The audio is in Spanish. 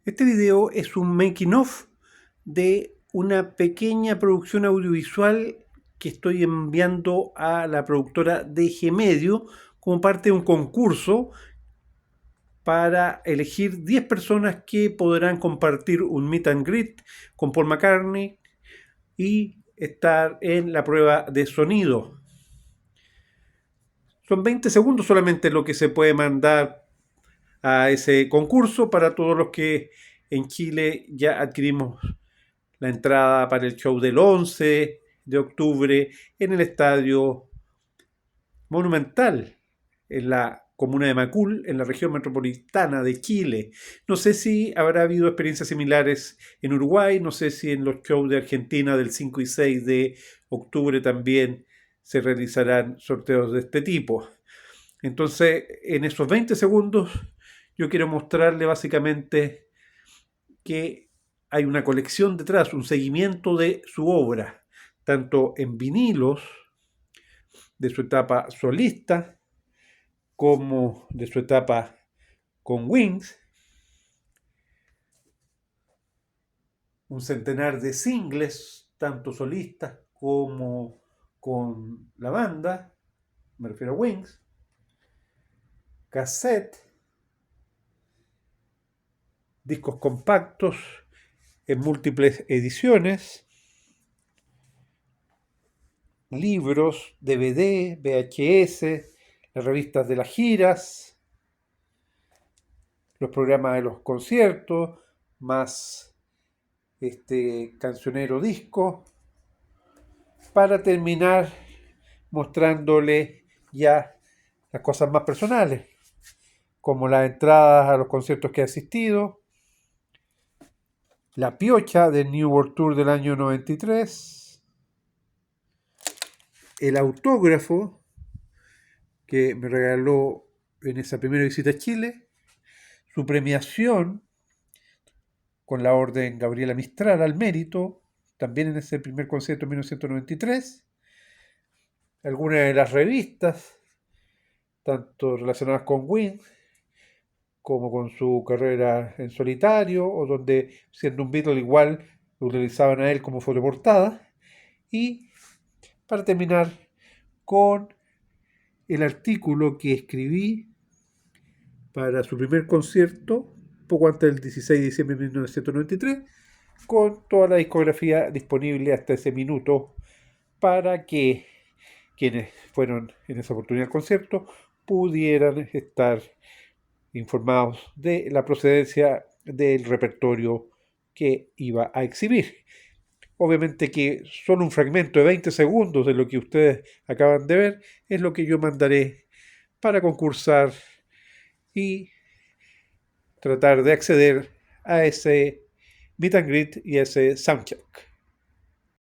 Este video es un making of de una pequeña producción audiovisual que estoy enviando a la productora DG Medio como parte de un concurso para elegir 10 personas que podrán compartir un meet and greet con Paul McCartney y estar en la prueba de sonido. Son 20 segundos solamente lo que se puede mandar a ese concurso para todos los que en Chile ya adquirimos la entrada para el show del 11 de octubre en el Estadio Monumental, en la comuna de Macul, en la región metropolitana de Chile. No sé si habrá habido experiencias similares en Uruguay, no sé si en los shows de Argentina del 5 y 6 de octubre también se realizarán sorteos de este tipo. Entonces, en esos 20 segundos, yo quiero mostrarle básicamente que hay una colección detrás, un seguimiento de su obra, tanto en vinilos de su etapa solista como de su etapa con Wings, un centenar de singles, tanto solistas como con la banda, me refiero a Wings, cassette, discos compactos en múltiples ediciones, libros, DVD, VHS, las revistas de las giras, los programas de los conciertos, más este cancionero disco, para terminar mostrándole ya las cosas más personales, como las entradas a los conciertos que he asistido, la piocha del New World Tour del año 93, el autógrafo que me regaló en esa primera visita a Chile, su premiación con la orden Gabriela Mistral al mérito, también en ese primer concierto en 1993, algunas de las revistas, tanto relacionadas con Wings como con su carrera en solitario, o donde, siendo un Beatle igual, lo utilizaban a él como fotoportada. Y para terminar con el artículo que escribí para su primer concierto, poco antes del 16 de diciembre de 1993, con toda la discografía disponible hasta ese minuto para que quienes fueron en esa oportunidad al concierto pudieran estar informados de la procedencia del repertorio que iba a exhibir. Obviamente que solo un fragmento de 20 segundos de lo que ustedes acaban de ver es lo que yo mandaré para concursar y tratar de acceder a ese meet and greet y a ese soundcheck.